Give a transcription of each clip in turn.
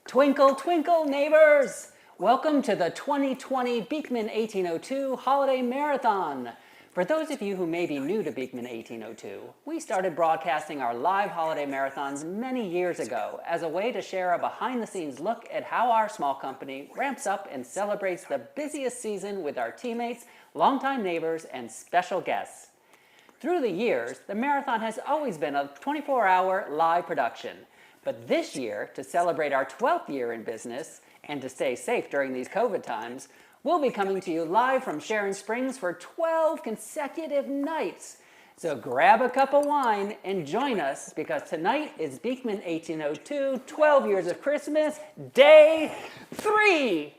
Twinkle, twinkle, neighbors! Welcome to the 2020 Beekman 1802 Holiday Marathon. For those of you who may be new to Beekman 1802, we started broadcasting our live holiday marathons many years ago as a way to share a behind-the-scenes look at how our small company ramps up and celebrates the busiest season with our teammates, longtime neighbors, and special guests. Through the years, the marathon has always been a 24-hour live production. But this year, to celebrate our 12th year in business and to stay safe during these COVID times, we'll be coming to you live from Sharon Springs for 12 consecutive nights. So grab a cup of wine and join us because tonight is Beekman 1802, 12 Years of Christmas, Day 3.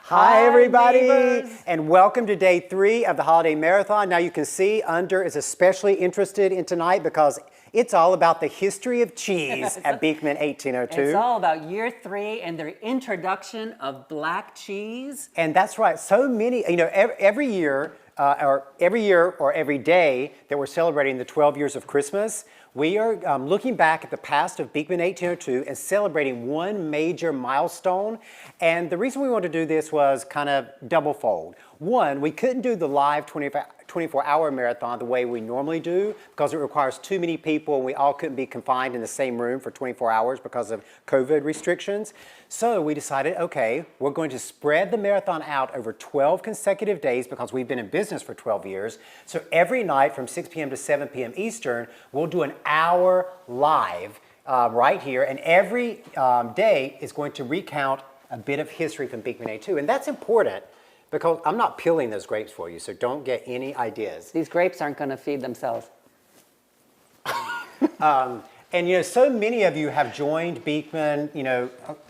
Hi everybody, neighbors. And welcome to day 3 of the Holiday Marathon. Now you can see Under is especially interested in tonight because it's all about the history of cheese at Beekman 1802. It's all about year 3 and the introduction of black cheese. And that's right, so many, every year or every day that we're celebrating the 12 years of Christmas, we are looking back at the past of Beekman 1802 and celebrating one major milestone. And the reason we wanted to do this was kind of double-fold. One, we couldn't do the live 24-hour marathon the way we normally do because it requires too many people and we all couldn't be confined in the same room for 24 hours because of COVID restrictions. So we decided, okay, we're going to spread the marathon out over 12 consecutive days because we've been in business for 12 years. So every night from 6 p.m. to 7 p.m. Eastern, we'll do an hour live right here. And every day is going to recount a bit of history from Beekman 1802. And that's important because I'm not peeling those grapes for you, so don't get any ideas. These grapes aren't going to feed themselves. And so many of you have joined Beekman,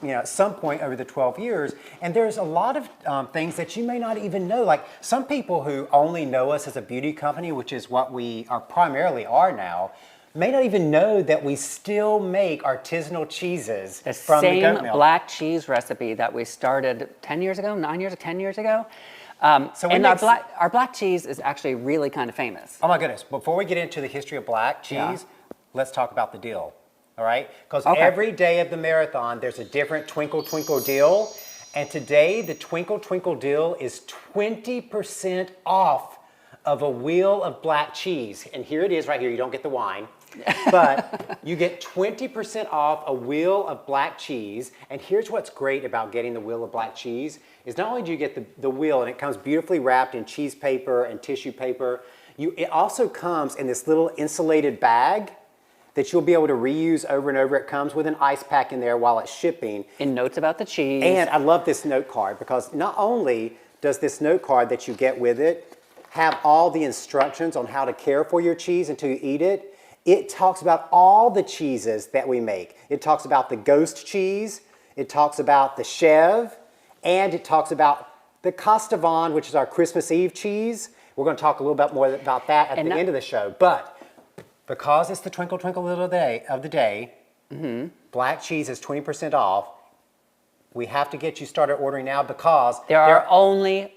at some point over the 12 years, and there's a lot of things that you may not even know. Like some people who only know us as a beauty company, which is what we are primarily are now, may not even know that we still make artisanal cheeses from the goat milk. The same black cheese recipe that we started 10 years ago, 9 years, 10 years ago. Our black cheese is actually really kind of famous. Oh my goodness, before we get into the history of black cheese, let's talk about the deal, all right? Because every day of the marathon, there's a different Twinkle Twinkle deal. And today, the Twinkle Twinkle deal is 20% off of a wheel of black cheese. And here it is right here, you don't get the wine. But you get 20% off a wheel of black cheese. And here's what's great about getting the wheel of black cheese is not only do you get the wheel and it comes beautifully wrapped in cheese paper and tissue paper, it also comes in this little insulated bag that you'll be able to reuse over and over. It comes with an ice pack in there while it's shipping. And notes about the cheese. And I love this note card because not only does this note card that you get with it have all the instructions on how to care for your cheese until you eat it, it talks about all the cheeses that we make. It talks about the ghost cheese, it talks about the Chev, and it talks about the Castavon, which is our Christmas Eve cheese. We're going to talk a little bit more about that at the end of the show. But because it's the Twinkle Twinkle Little Day of the day, black cheese is 20% off. We have to get you started ordering now because there are only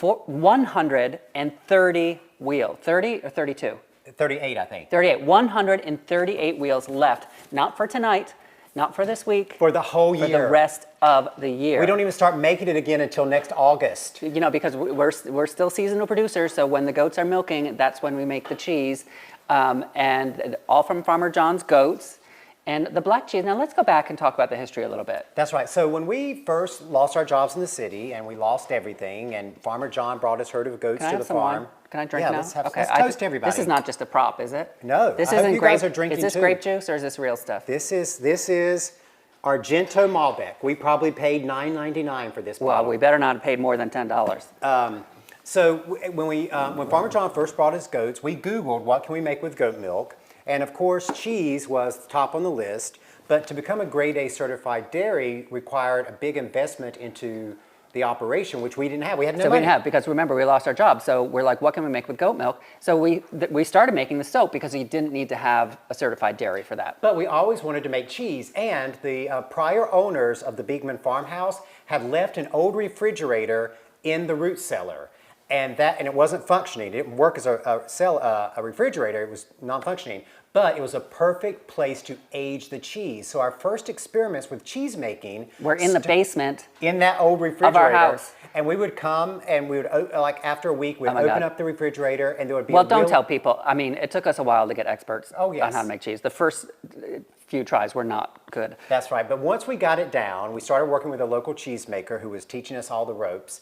130 wheels. 30 or 32? 38, I think. 38. 138 wheels left. Not for tonight, not for this week. For the whole year. For the rest of the year. We don't even start making it again until next August. Because we're still seasonal producers, so when the goats are milking, that's when we make the cheese. And all from Farmer John's goats. And the black cheese, now let's go back and talk about the history a little bit. That's right. So when we first lost our jobs in the city and we lost everything and Farmer John brought his herd of goats to the farm. Wine? Can I drink now? Let's toast everybody. This is not just a prop, is it? No. This I hope you guys are drinking Is this too. grape juice or is this real stuff? This is Argento Malbec. We probably paid $9.99 for this bottle. Well, we better not have paid more than $10. So when Farmer John first brought his goats, we Googled what can we make with goat milk. And of course, cheese was top on the list. But to become a grade A certified dairy required a big investment into the operation, which we didn't have. We had no So we money. didn't have, because remember, we lost our job. So we're like, what can we make with goat milk? So we started making the soap because we didn't need to have a certified dairy for that. But we always wanted to make cheese, and the prior owners of the Beekman farmhouse had left an old refrigerator in the root cellar, and it wasn't functioning. It didn't work as a refrigerator. It was non-functioning, but it was a perfect place to age the cheese. So our first experiments with cheese making We're in the basement in that old refrigerator of our house. And we would come and we would, like after a week, we'd open up the refrigerator and there would be Well, don't tell people. I mean, it took us a while to get experts Oh, yes. on how to make cheese. The first few tries were not good. That's right. But once we got it down, we started working with a local cheesemaker who was teaching us all the ropes,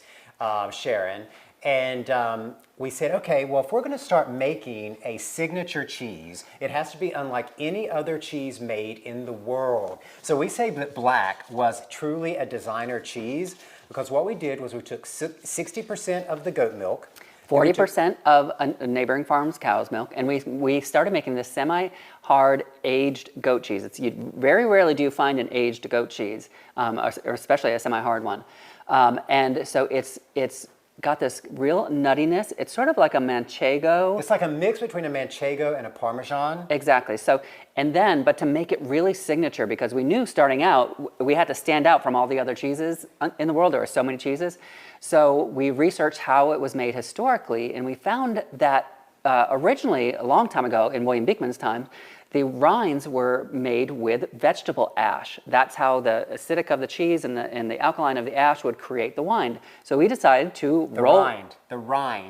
Sharon. And we said, okay, well, if we're going to start making a signature cheese, it has to be unlike any other cheese made in the world. So we say that Black was truly a designer cheese, because what we did was we took 60% of the goat milk, 40% of a neighboring farm's cow's milk, and we started making this semi-hard aged goat cheese. You very rarely do you find an aged goat cheese, or especially a semi-hard one. And so it's got this real nuttiness. It's sort of like a manchego. It's like a mix between a manchego and a Parmesan. Exactly. So, but to make it really signature, because we knew starting out, we had to stand out from all the other cheeses in the world. There were so many cheeses. So we researched how it was made historically, and we found that originally, a long time ago, in William Beekman's time, the rinds were made with vegetable ash. That's how the acidic of the cheese and the alkaline of the ash would create the wine. So we decided to The rind,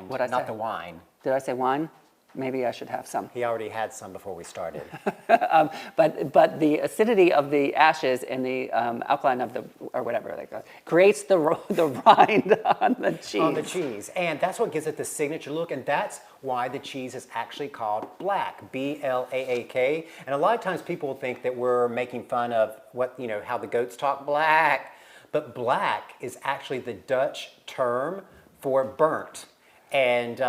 What'd I not say? the wine. Did I say wine? Maybe I should have some. He already had some before we started. But the acidity of the ashes and the alkaline of or whatever they call it, creates the rind on the cheese. On the cheese. And that's what gives it the signature look, and that's why the cheese is actually called Black, B-L-A-A-K. And a lot of times people think that we're making fun of how the goats talk black, but black is actually the Dutch term for burnt. And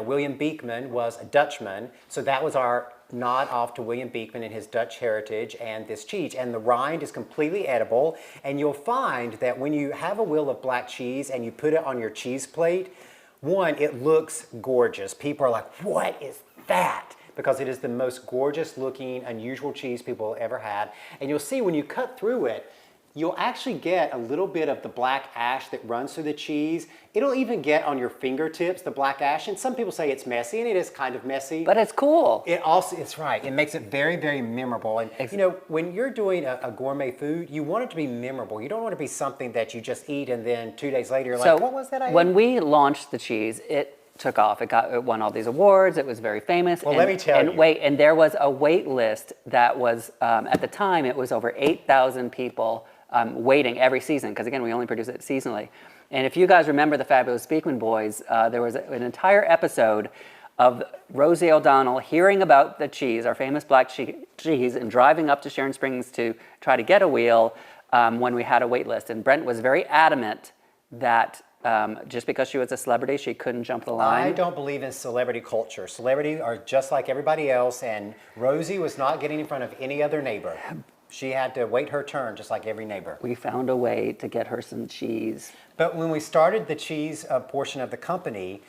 William Beekman was a Dutchman, so that was our nod off to William Beekman and his Dutch heritage and this cheese. And the rind is completely edible, and you'll find that when you have a wheel of black cheese and you put it on your cheese plate, one, it looks gorgeous. People are like, what is that? Because it is the most gorgeous looking, unusual cheese people ever had. And you'll see when you cut through it, you'll actually get a little bit of the black ash that runs through the cheese. It'll even get on your fingertips, the black ash. And some people say it's messy, and it is kind of messy. But it's cool. It's right. It makes it very, very memorable. And when you're doing a gourmet food, you want it to be memorable. You don't want it to be something that you just eat and then 2 days later you're like, what was that I ate? When we launched the cheese, it took off. It won all these awards. It was very famous. Well, let me tell you. And there was a wait list that was, at the time, it was over 8,000 people waiting every season, because again, we only produce it seasonally. And if you guys remember the fabulous Beekman Boys, there was an entire episode of Rosie O'Donnell hearing about the cheese, our famous black cheese, and driving up to Sharon Springs to try to get a wheel when we had a wait list. And Brent was very adamant that just because she was a celebrity, she couldn't jump the line. I don't believe in celebrity culture. Celebrities are just like everybody else, and Rosie was not getting in front of any other neighbor. She had to wait her turn, just like every neighbor. We found a way to get her some cheese. But when we started the cheese portion of the company,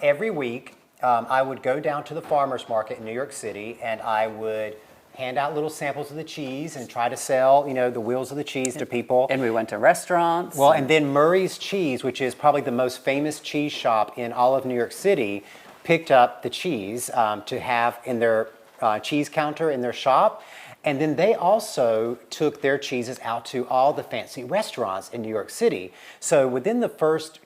every week I would go down to the farmer's market in New York City, and I would hand out little samples of the cheese and try to sell, the wheels of the cheese to people. And we went to restaurants. Well, and then Murray's Cheese, which is probably the most famous cheese shop in all of New York City, picked up the cheese to have in their cheese counter in their shop. And then they also took their cheeses out to all the fancy restaurants in New York City. So within the first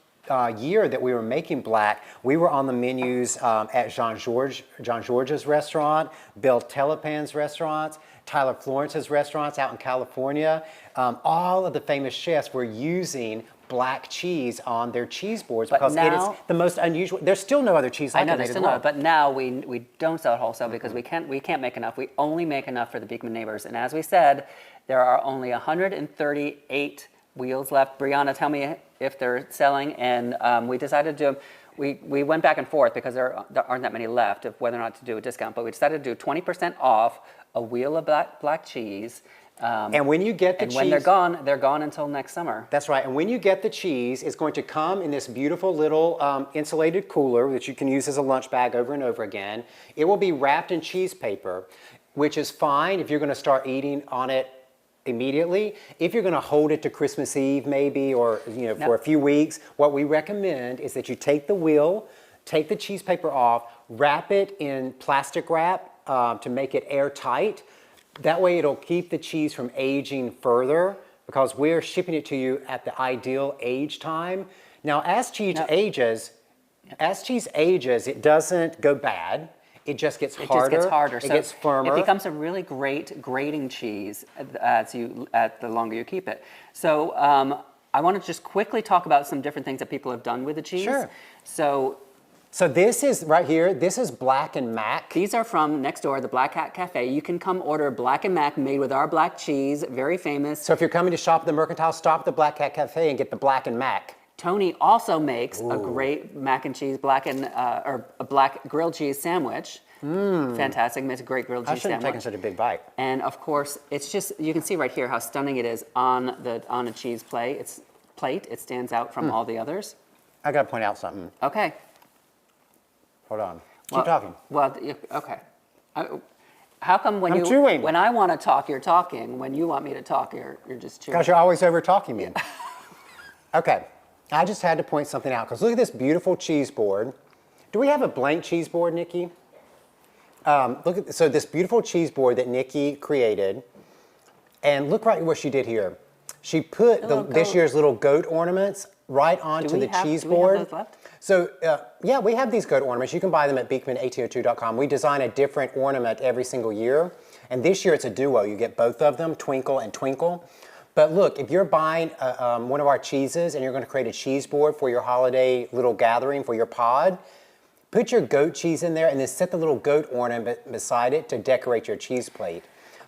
year that we were making Black, we were on the menus at Jean George's restaurant, Bill Telepan's restaurants, Tyler Florence's restaurants out in California. All of the famous chefs were using black cheese on their cheese boards because it is the most unusual. There's still no other cheese like I know, it there's made still in the no, world. but now we don't sell it wholesale because we can't make enough. We only make enough for the Beekman neighbors. And as we said, there are only 138 wheels left. Brianna, tell me if they're selling. And we decided to, we went back and forth because there aren't that many left of whether or not to do a discount. But we decided to do 20% off a wheel of black cheese. And when you get the cheese, when they're gone until next summer. That's right. And when you get the cheese, it's going to come in this beautiful little insulated cooler that you can use as a lunch bag over and over again. It will be wrapped in cheese paper, which is fine if you're going to start eating on it immediately. If you're going to hold it to Christmas Eve maybe, or for a few weeks, what we recommend is that you take the wheel, take the cheese paper off, wrap it in plastic wrap to make it airtight. That way it'll keep the cheese from aging further, because we're shipping it to you at the ideal age time. Now, as cheese ages, it doesn't go bad. It just gets harder. It just gets harder. It gets firmer. It becomes a really great grating cheese the longer you keep it. So I want to just quickly talk about some different things that people have done with the cheese. Sure. So this is right here. This is Black and Mac. These are from next door, the Black Hat Cafe. You can come order Black and Mac made with our black cheese, very famous. So if you're coming to shop at the Mercantile, stop at the Black Hat Cafe and get the Black and Mac. Tony also makes a great mac and cheese, or a black grilled cheese sandwich. Fantastic, makes a great grilled cheese I shouldn't sandwich. have taken such a big bite. And of course, it's just, you can see right here how stunning it is on a cheese plate. It stands out from all the others. I got to point out something. Okay. Hold on. Keep talking. Well, okay. How come when chewing. when I want to talk, you're talking. When you want me to talk, you're just chewing. Because you're always over talking me. Okay. I just had to point something out, because look at this beautiful cheese board. Do we have a blank cheese board, Nikki? So this beautiful cheese board that Nikki created, and look right what she did here. She put this year's little goat ornaments right onto the cheese board. Do we have those left? So yeah, we have these goat ornaments. You can buy them at beekman1802.com. We design a different ornament every single year, and this year it's a duo. You get both of them, Twinkle and Twinkle. But look, if you're buying one of our cheeses and you're going to create a cheese board for your holiday little gathering for your pod, put your goat cheese in there and then set the little goat ornament beside it to decorate your cheese plate.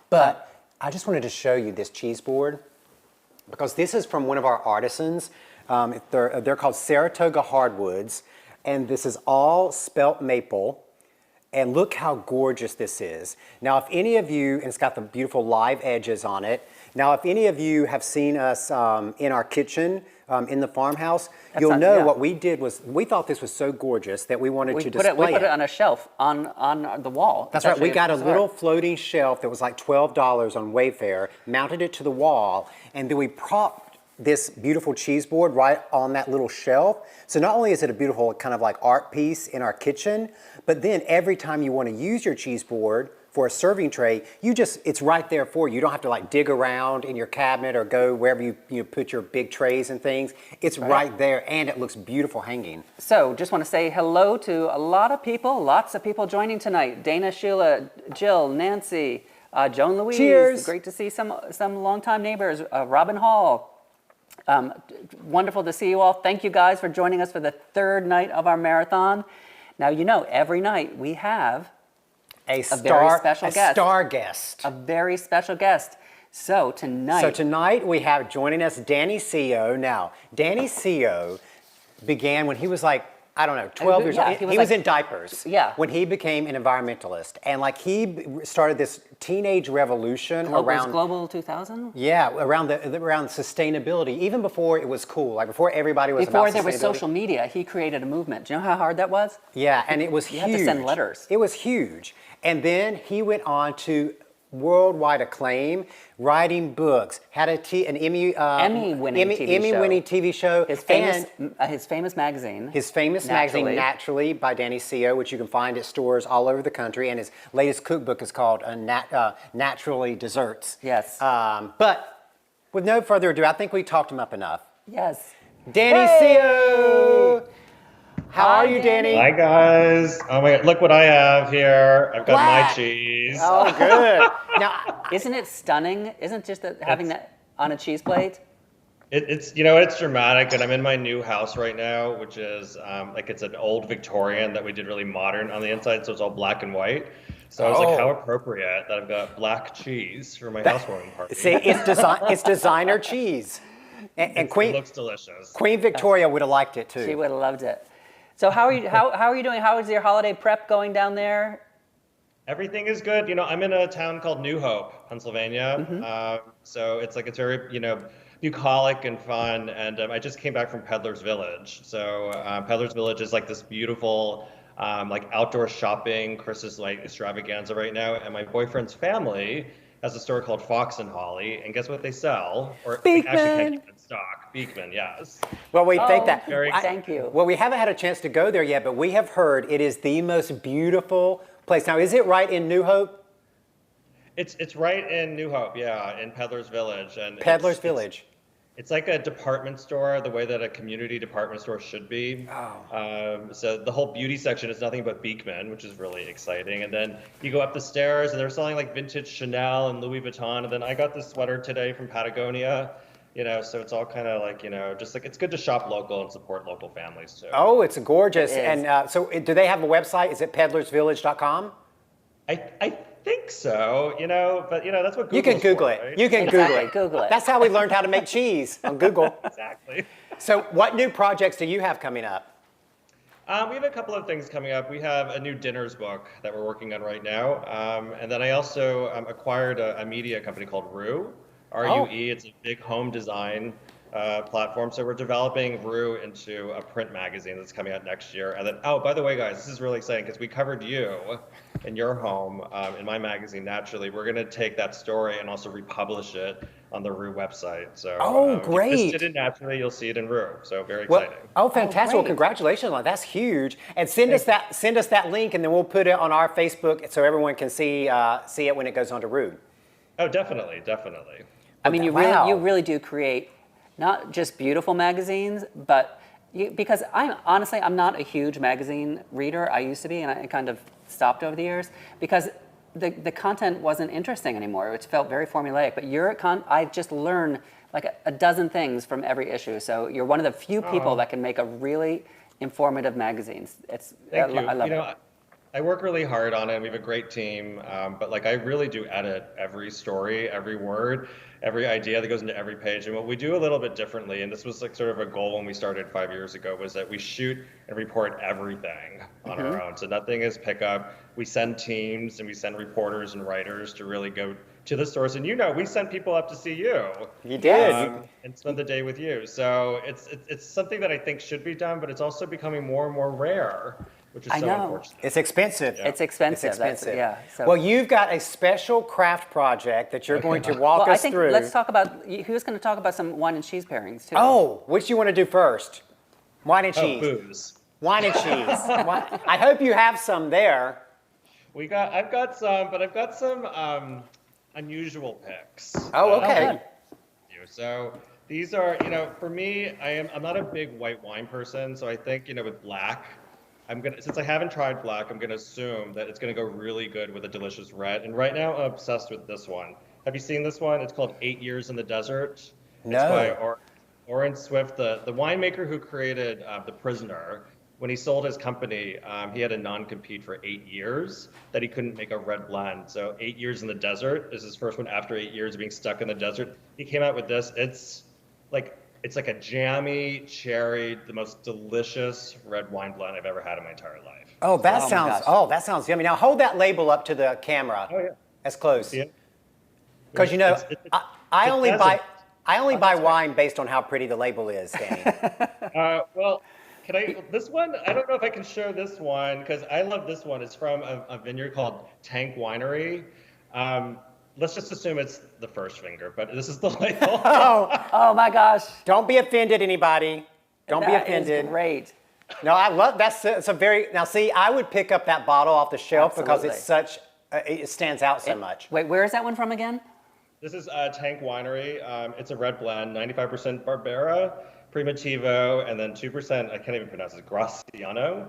But I just wanted to show you this cheese board, because this is from one of our artisans. They're called Saratoga Hardwoods, and this is all spelt maple. And look how gorgeous this is. Now, if any of you, and it's got the beautiful live edges on it. Now, if any of you have seen us in our kitchen in the farmhouse, you'll know what we did was, we thought this was so gorgeous that we wanted to display it. We put it on a shelf on the wall. That's right. We got a little floating shelf that was like $12 on Wayfair, mounted it to the wall, and then we propped this beautiful cheese board right on that little shelf. So not only is it a beautiful kind of like art piece in our kitchen, but then every time you want to use your cheese board for a serving tray, it's right there for you. You don't have to like dig around in your cabinet or go wherever you put your big trays and things. It's right there, and it looks beautiful hanging. So just want to say hello to a lot of people, lots of people joining tonight. Dana, Sheila, Jill, Nancy, Joan Louise. Cheers. Great to see some longtime neighbors. Robin Hall. Wonderful to see you all. Thank you guys for joining us for the third night of our marathon. Now, every night we have a very special guest. Star guest. A very special guest. So tonight we have joining us Danny Seo. Now, Danny Seo began when he was like, I don't know, 12 years old. He was in diapers when he became an environmentalist. And he started this teenage revolution around Global 2000? Yeah, around sustainability, even before it was cool, like before everybody was about sustainability. Before there was social media, he created a movement. Do you know how hard that was? Yeah, and it was huge. You had to send letters. It was huge. And then he went on to worldwide acclaim, writing books, had an Emmy-winning TV show. His famous magazine. His famous magazine, Naturally, by Danny Seo, which you can find at stores all over the country. And his latest cookbook is called Naturally Desserts. Yes. But with no further ado, I think we talked him up enough. Yes. Danny Seo! How are you, Danny? Hi, guys. Oh my God, look what I have here. I've got my cheese. Oh, good. Now, isn't it stunning? Isn't just having that on a cheese plate? It's it's dramatic, and I'm in my new house right now, which is it's an old Victorian that we did really modern on the inside, so it's all black and white. So I was like, how appropriate that I've got black cheese for my housewarming party. See, it's designer cheese, and it looks delicious. Queen Victoria would have liked it too. She would have loved it. So how are you doing? How is your holiday prep going down there? Everything is good. I'm in a town called New Hope, Pennsylvania. So it's very, bucolic and fun. And I just came back from Peddler's Village. So Peddler's Village is like this beautiful, like outdoor shopping. Chris is like extravaganza right now. And my boyfriend's family has a store called Fox and Holly. And guess what they sell? Or they actually can't Beekman! keep in stock. Beekman, yes. Well, we think Oh, that. thank you. Well, we haven't had a chance to go there yet, but we have heard it is the most beautiful place. Now, is it right in New Hope? It's right in New Hope, yeah, in Peddler's Village. And Peddler's Village. It's like a department store, the way that a community department store should be. So the whole beauty section is nothing but Beekman, which is really exciting. And then you go up the stairs, and they're selling like vintage Chanel and Louis Vuitton. And then I got this sweater today from Patagonia. So it's all kind of like, just like it's good to shop local and support local families too. Oh, it's gorgeous. It is. And so do they have a website? Is it peddlersvillage.com? I think so, but that's what Google's You can Google for, it. right? You can Exactly, Google it. Google it. That's how we learned how to make cheese, on Google. Exactly. So what new projects do you have coming up? We have a couple of things coming up. We have a new dinners book that we're working on right now. And then I also acquired a media company called Rue, R-U-E. It's a big home design platform. So we're developing Rue into a print magazine that's coming out next year. And then, oh, by the way, guys, this is really exciting because we covered you in your home in my magazine, Naturally. We're going to take that story and also republish it on the Rue website. So Great. if you just did it Naturally, you'll see it in Rue. So very Well, exciting. fantastic. Well, great. congratulations on that. That's huge. And send us that link, and then we'll put it on our Facebook so everyone can see it when it goes on to Rue. Oh, definitely. I mean, Wow. you really do create not just beautiful magazines, but because I'm not a huge magazine reader. I used to be, and I kind of stopped over the years because the content wasn't interesting anymore. It felt very formulaic. But I've just learned like a dozen things from every issue. So you're one of the few people that can make a really informative magazines. Thank you. I love it. I work really hard on it. We have a great team, but like I really do edit every story, every word, every idea that goes into every page. And what we do a little bit differently, and this was like sort of a goal when we started 5 years ago, was that we shoot and report everything on our own. So nothing is pickup. We send teams and we send reporters and writers to really go to the source. And we sent people up to see you. You did. And spend the day with you. So it's something that I think should be done, but it's also becoming more and more rare, which is I so know. unfortunate. It's expensive. It's expensive. It's expensive. So. Well, you've got a special craft project that you're going to walk I us think through. let's talk about. Who's going to talk about some wine and cheese pairings too? Oh, which do you want to do first? Wine and Oh, cheese. booze. Wine and cheese. I hope you have some there. I've got some, but I've got some unusual picks. Oh, okay. So these are, for me, I'm not a big white wine person, so I think, with black, since I haven't tried black, I'm gonna assume that it's gonna go really good with a delicious red. And right now, I'm obsessed with this one. Have you seen this one? It's called 8 Years in the Desert. No. It's by Oren Swift, the winemaker who created The Prisoner. When he sold his company, he had a non-compete for 8 years that he couldn't make a red blend. So 8 Years in the Desert is his first one after 8 years of being stuck in the desert. He came out with this. It's like a jammy cherry, the most delicious red wine blend I've ever had in my entire life. Oh, that my sounds. gosh. That sounds yummy. Now hold that label up to the camera. Oh yeah. As close. See it? Because I only it's buy that's wine based on how pretty the label is, Danny. Well, this one, I don't know if I can show this one because I love this one. It's from a vineyard called Tank Winery. Let's just assume it's the first finger, but this is the label. Oh my gosh. Don't be offended, anybody. Don't be That offended. is great. No, I love it's a very now. See, I would pick up that bottle off the shelf because it's such it stands out so much. Wait, where is that one from again? This is Tank Winery. It's a red blend, 95% Barbera, Primitivo, and then 2%, I can't even pronounce it, Graciano.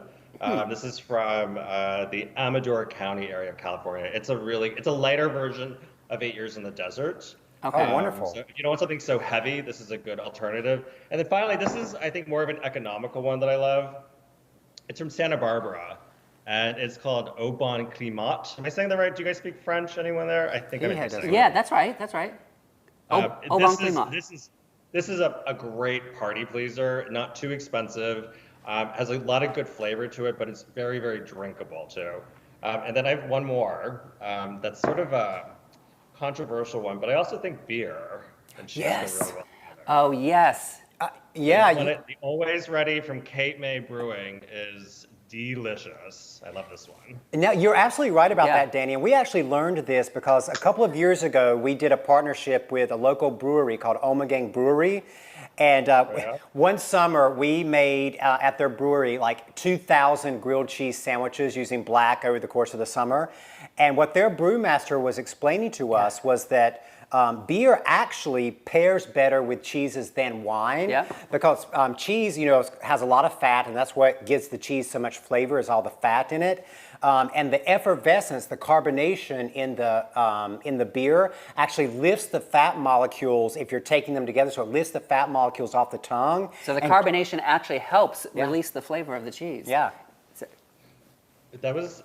This is from the Amador County area of California. It's a lighter version of 8 Years in the Desert. Okay. Oh, wonderful. So if you don't want something so heavy, this is a good alternative. And then finally, this is, I think, more of an economical one that I love. It's from Santa Barbara, and it's called Au Bon Climat. Am I saying that right? Do you guys speak French? Anyone there? I think I might be saying Yeah, that's right. That's right. Au Bon Climat. This is a great party pleaser, not too expensive, has a lot of good flavor to it, but it's very, very drinkable too. And then I have one more that's sort of a controversial one, but I also think beer and cheese go really well together. Oh, yes. Yeah, The Always Ready from Cape May Brewing is delicious. I love this one. now you're absolutely right about Yeah. that, Danny. And we actually learned this because a couple of years ago we did a partnership with a local brewery called Omegang Brewery. And yeah? one summer we made at their brewery like 2,000 grilled cheese sandwiches using black over the course of the summer. And what their brewmaster was explaining to us was that beer actually pairs better with cheeses than wine, Yeah. because cheese, has a lot of fat, and that's what gives the cheese so much flavor is all the fat in it. And the effervescence, the carbonation in the beer actually lifts the fat molecules if you're taking them together. So it lifts the fat molecules off the tongue. So the carbonation actually helps Yeah. release the flavor of the cheese. Yeah. That was,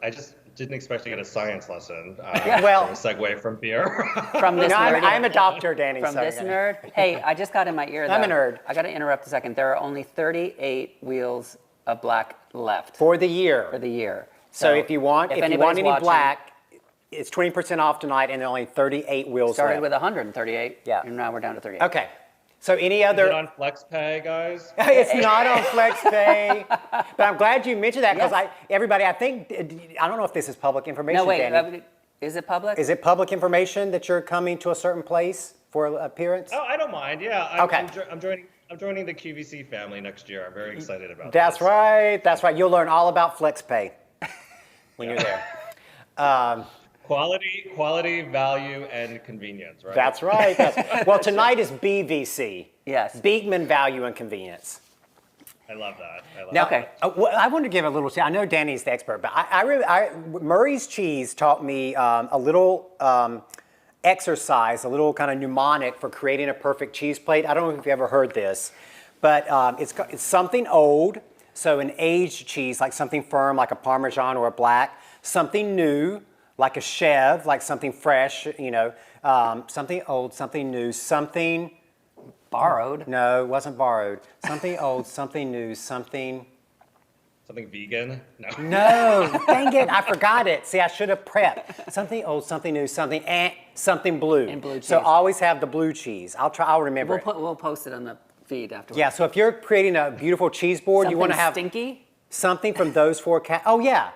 I just didn't expect to get a science lesson. Well- from a segue from beer. From this nerd. I'm a doctor, Danny. From so, this nerd. Hey, I just got in my ear. I'm a though. nerd. I got to interrupt a second. There are only 38 wheels of black left For the year. for the year. So if you want anybody's any watching, black, it's 20% off tonight, and only 38 wheels started left. with 138. Yeah. And now we're down to 38. Okay. So any Is other? it on FlexPay, guys? It's not on FlexPay, but I'm glad you mentioned that because Yes. I think, I don't know if this is public information, No, wait. Danny. Is it public? Is it public information that you're coming to a certain place for an appearance? Oh, I don't mind. Yeah. Okay. I'm joining the QVC family next year. I'm very excited about That's this. right. That's right. You'll learn all about FlexPay when you're there. Quality, value, and convenience, right? That's right. Well, tonight is BVC. Yes. Beekman Value and Convenience. I love that. Now, Okay. well, I wanted to give a little. I know Danny's the expert, but Murray's Cheese taught me a little exercise, a little kind of mnemonic for creating a perfect cheese plate. I don't know if you've ever heard this, but it's something old, so an aged cheese, like something firm, like a Parmesan or a black. Something new, like a Chev, like something fresh. Something old, something new, something. Borrowed. No, it wasn't borrowed. Something old, something new, something. Something vegan? No. No, dang it, I forgot it. See, I should have prepped. Something old, something new, something something blue. And blue So cheese. always have the blue cheese. I'll remember it. We'll post it on the feed afterwards. Yeah, so if you're creating a beautiful cheese board, you want to have stinky. something from those four oh yeah.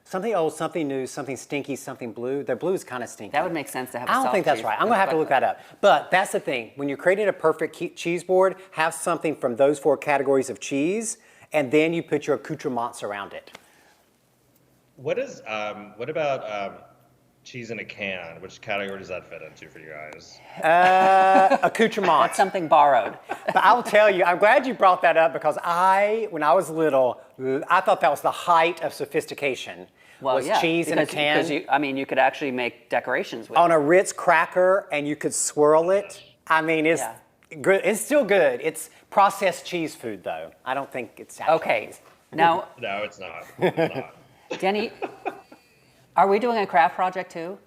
Something old, something new, something stinky, something blue. The blue is kind of stinky. That would make sense to have. I don't think that's right. I'm gonna have to look that up. But that's the thing. When you're creating a perfect cheese board, have something from those four categories of cheese, and then you put your accoutrements around it. What about cheese in a can? Which category does that fit into for you guys? Accoutrements. That's something borrowed. But I'll tell you, I'm glad you brought that up because when I was little, I thought that was the height of sophistication. Well, was yeah, cheese in a can Because you could actually make decorations with on it. a Ritz cracker, and you could swirl it. I mean, it's Yeah. good. It's still good. It's processed cheese food, though. I don't think it's actual Okay. cheese. Now, No, it's not. It's not. Denny, are we doing a craft project too?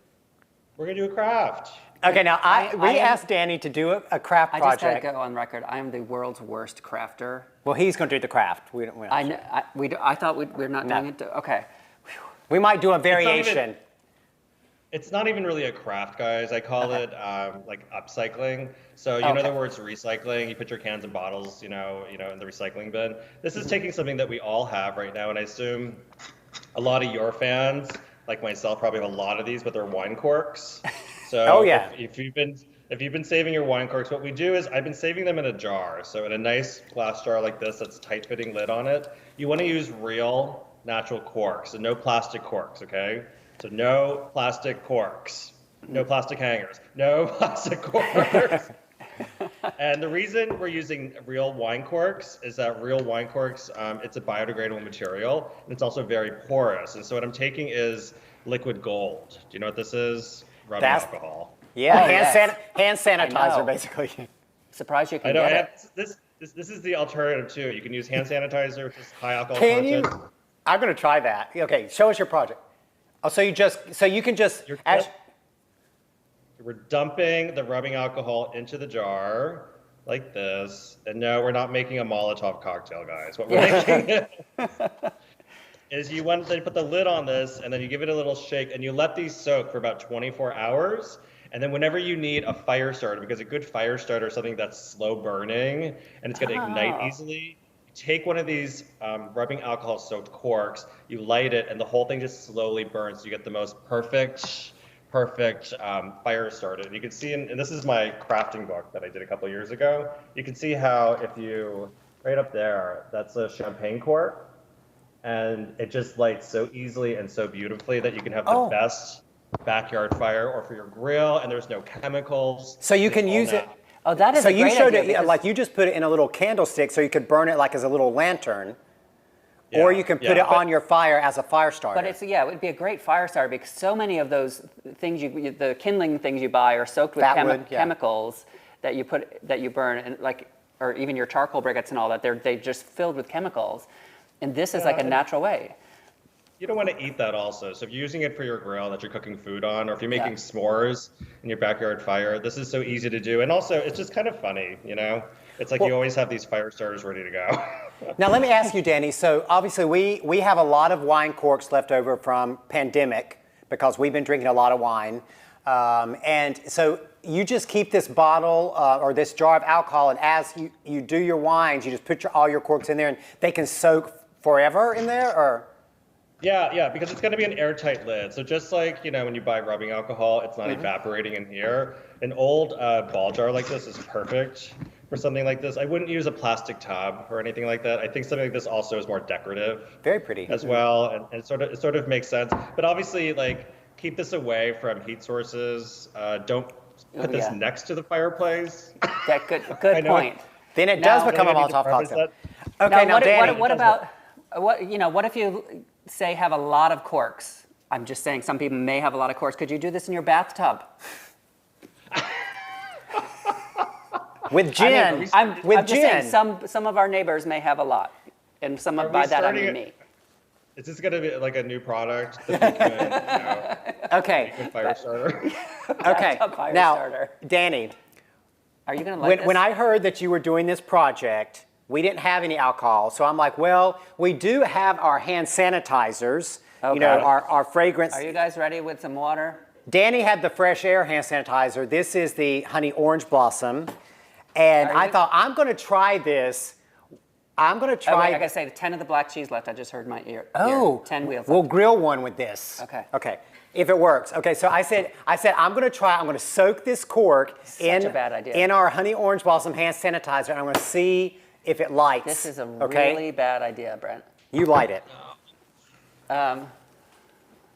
We're gonna do a craft. Okay, now we I am- asked Danny to do a craft I just project. gotta go on record. I am the world's worst crafter. Well, he's going to do the craft. We're not I sure. know. I thought we're not No. doing it. Okay. We might do a not even- variation. It's not even really a craft, guys. I call it like upcycling. So you Okay. know the words recycling. You put your cans and bottles, in the recycling bin. This is taking something that we all have right now, and I assume a lot of your fans, like myself, probably have a lot of these, but they're wine corks. So Oh, yeah. if you've been saving your wine corks, what we do is I've been saving them in a jar. So in a nice glass jar like this, that's tight-fitting lid on it. You want to use real natural corks and no plastic corks, okay? So no plastic corks, no plastic hangers, no plastic corks. And the reason we're using real wine corks is that real wine corks, it's a biodegradable material, and it's also very porous. And so what I'm taking is liquid gold. Do you know what this is? Rubbing alcohol. Yeah, Oh, yes. hand sanitizer, know. basically. Surprised you can I know. get it. This is the alternative too. You can use hand sanitizer, which is high alcohol Can you? content. I'm going to try that. Okay, show us your project. Oh, so you can just. You're We're dumping the rubbing alcohol into the jar like this. And no, we're not making a Molotov cocktail, guys. What we're making is then you put the lid on this, and then you give it a little shake, and you let these soak for about 24 hours. And then whenever you need a fire starter, because a good fire starter is something that's slow burning and it's going to ignite easily, you take one of these rubbing alcohol soaked corks, you light it, and the whole thing just slowly burns. You get the most perfect fire starter. And you can see, and this is my crafting book that I did a couple years ago. You can see how if you, right up there, that's a champagne cork. And it just lights so easily and so beautifully that you can have the best backyard fire or for your grill, and there's no chemicals. So you can use it. Oh, that is So a great you showed idea, it like you just put it in a little candlestick, so you could burn it like as a little lantern, or you can put it on your fire as a fire starter. But it would be a great fire starter because so many of those things the kindling things you buy are soaked with chemicals that you burn, and or even your charcoal briquettes and all that. They're just filled with chemicals, and this is like a natural way. You don't want to eat that also. So if you're using it for your grill that you're cooking food on, or if you're making s'mores in your backyard fire, this is so easy to do. And also, it's just kind of funny, you know? It's like you always have these fire starters ready to go. Now, let me ask you, Danny. So obviously, we have a lot of wine corks left over from pandemic because we've been drinking a lot of wine. And so you just keep this bottle or this jar of alcohol, and as you do your wines, you just put all your corks in there, and they can soak forever in there, or? Yeah, because it's going to be an airtight lid. So just like, you know, when you buy rubbing alcohol, it's not evaporating in here. An old ball jar like this is perfect for something like this. I wouldn't use a plastic tub or anything like that. I think something like this also is more decorative. Very pretty. As well, and it sort of makes sense. But obviously, like, keep this away from heat sources. Don't put this next to the fireplace. That good point. Then it does become a Molotov cocktail. Okay, now Danny. What if you say have a lot of corks? I'm just saying some people may have a lot of corks. Could you do this in your bathtub? With gin. I'm just saying some of our neighbors may have a lot, and by that I mean me. Is this going to be like a new product that Okay. fire starter? Okay. Now, Danny, are you going to like this? When I heard that you were doing this project, we didn't have any alcohol, so I'm like, well, we do have our hand sanitizers, our fragrance. Are you guys ready with some water? Danny had the fresh air hand sanitizer. This is the honey orange blossom, and I thought I'm going to try this. I gotta say, 10 of the black cheese left. I just heard my ear. Oh, 10 wheels. We'll grill one with this. Okay. Okay. If it works. Okay. So I said I'm gonna try. I'm gonna soak this cork Such a bad idea. in our honey orange blossom hand sanitizer, and I'm gonna see if it lights. This is a really bad idea, Brent. You light it. No,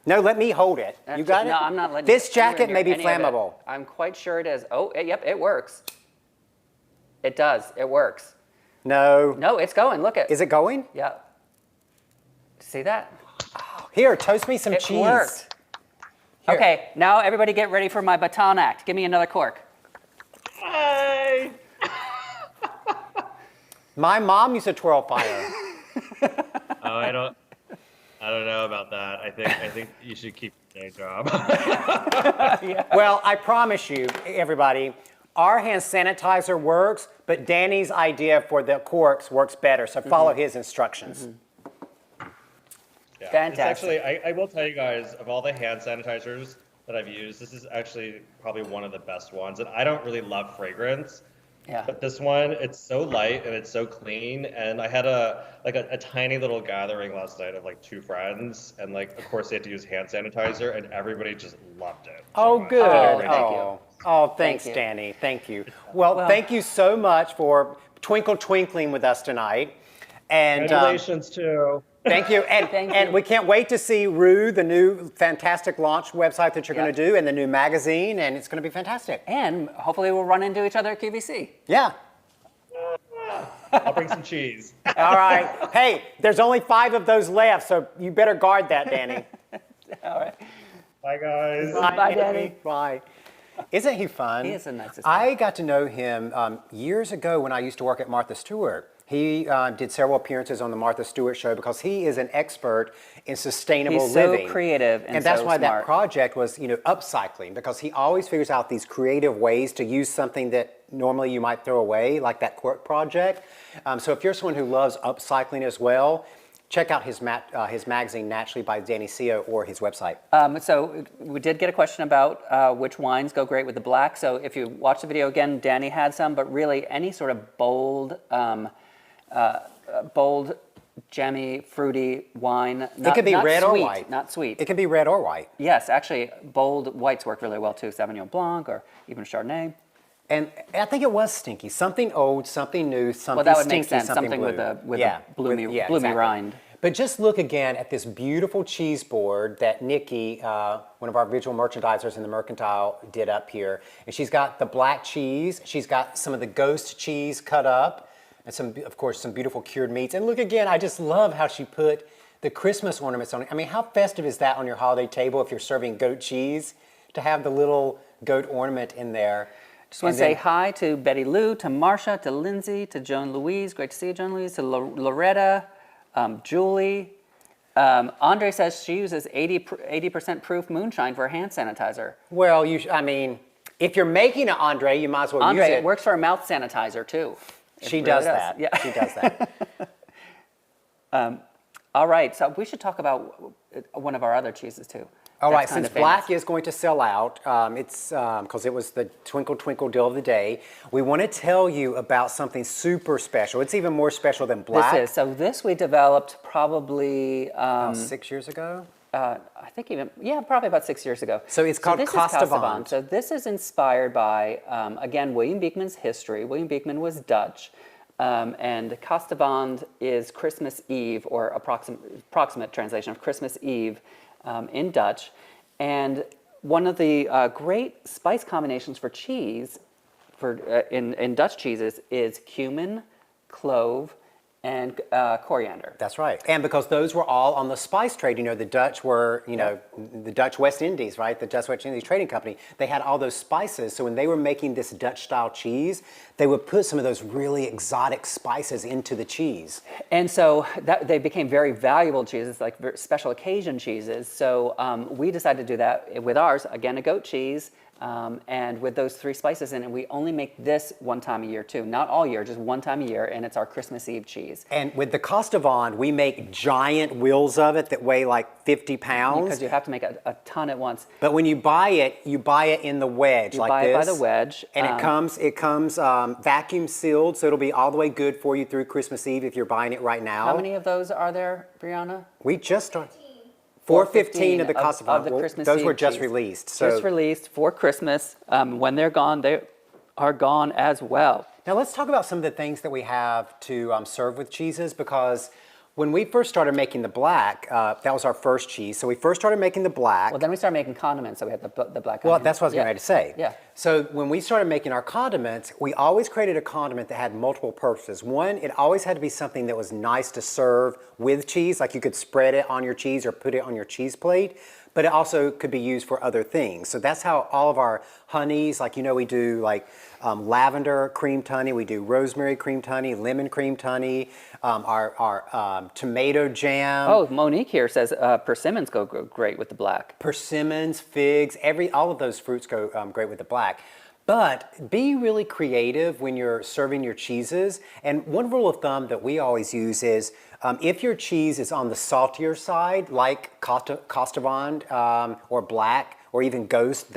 let me hold it. You got it? No, I'm not letting This jacket may be flammable. I'm quite sure it is. Oh, yep, it works. It does. It works. No. No, it's going. Look at. Is it going? Yeah. See that? Here, toast me some It cheese. worked. Here. Okay, now everybody get ready for my baton act. Give me another cork. Hi. My mom used to twirl fire. Oh, I don't know about that. I think you should keep your day job. Well, I promise you, everybody, our hand sanitizer works, but Danny's idea for the corks works better. So follow his instructions. Yeah. Fantastic. It's actually, I will tell you guys, of all the hand sanitizers that I've used, this is actually probably one of the best ones. And I don't really love fragrance. Yeah. But this one, it's so light and it's so clean. And I had a tiny little gathering last night of like 2 friends, and like of course they had to use hand sanitizer, and everybody just loved it. Oh, good. Thank you. Oh, thanks, Thank you. Danny. Thank you. Well, thank you so much for twinkling with us tonight. And congratulations too. thank you. And, and we can't wait to see Rue, the new fantastic launch website that you're going to do, and the new magazine, and it's going to be fantastic. And hopefully we'll run into each other at QVC. Yeah. I'll bring some cheese. All right. Hey, there's only 5 of those left, so you better guard that, Danny. All right. Bye, guys. Bye, Danny. Bye. Isn't he fun? He is the nicest guy. I got to know him years ago when I used to work at Martha Stewart. He did several appearances on the Martha Stewart show because he is an expert in sustainable living. He's so creative and that's so why smart. that project was, upcycling, because he always figures out these creative ways to use something that normally you might throw away, like that cork project. So if you're someone who loves upcycling as well, check out his magazine, Naturally by Danny Seo, or his website. So we did get a question about which wines go great with the black. So if you watch the video again, Danny had some, but really any sort of bold, jammy, fruity wine. It could be red sweet, or white. Not sweet. It can be red or white. Yes, actually, bold whites work really well too. Sauvignon Blanc or even Chardonnay. And I think it was stinky. Something old, something new, something Well, that would stinky, make sense. Something blue. with a bloomy exactly. rind. But just look again at this beautiful cheese board that Nikki, one of our visual merchandisers in the Mercantile, did up here. And she's got the black cheese. She's got some of the ghost cheese cut up. And some, of course, some beautiful cured meats. And look again, I just love how she put the Christmas ornaments on it. I mean, how festive is that on your holiday table if you're serving goat cheese, to have the little goat ornament in there? Just want to say hi to Betty Lou, to Marcia, to Lindsay, to Joan Louise. Great to see you, Joan Louise. To Loretta, Julie. Andre says she uses 80% proof moonshine for hand sanitizer. Well, I mean, if you're making it, Andre, you might as well use it. Andre, it works for a mouth sanitizer too. She does that. Yeah. She does that. All right, so we should talk about one of our other cheeses too. All right, That's kind since of black famous. is going to sell out, it's because it was the Twinkle Twinkle deal of the day, we want to tell you about something super special. It's even more special than black. This we developed probably 6 years ago? I think probably about 6 years ago. So it's called this is Kastavand. So this is inspired by, again, William Beekman's history. William Beekman was Dutch. And Kastavand is Christmas Eve, or approximate translation of Christmas Eve in Dutch. And one of the great spice combinations for cheese, in Dutch cheeses, is cumin, clove, and coriander. That's right. And because those were all on the spice trade, the Dutch were, the Dutch West Indies, right? The Dutch West Indies Trading Company, they had all those spices. So when they were making this Dutch-style cheese, they would put some of those really exotic spices into the cheese. And so they became very valuable cheeses, like special occasion cheeses. So we decided to do that with ours, again, a goat cheese, and with those 3 spices in it. We only make this one time a year too. Not all year, just one time a year, and it's our Christmas Eve cheese. And with the Kastavand, we make giant wheels of it that weigh like 50 pounds. Because you have to make a ton at once. But when you buy it in the wedge like this. You buy it by the wedge. And it comes vacuum sealed, so it'll be all the way good for you through Christmas Eve if you're buying it right now. How many of those are there, Brianna? We just started. 415 of the Kastavand. Of the Christmas those Eve were just cheese. released. So. Just released for Christmas. When they're gone, they are gone as well. Now let's talk about some of the things that we have to serve with cheeses, because when we first started making the black, that was our first cheese. So we first started making the black. Well, then we started making condiments, so we had the black Well, onion. that's what I was getting ready to say. Yeah. So when we started making our condiments, we always created a condiment that had multiple purposes. One, it always had to be something that was nice to serve with cheese, like you could spread it on your cheese or put it on your cheese plate, but it also could be used for other things. So that's how all of our honeys, like we do like lavender creamed honey, we do rosemary creamed honey, lemon creamed honey, our tomato jam. Oh, Monique here says persimmons go great with the black. Persimmons, figs, all of those fruits go great with the black. But be really creative when you're serving your cheeses. And one rule of thumb that we always use is if your cheese is on the saltier side, like Kastavand or black or even Ghost,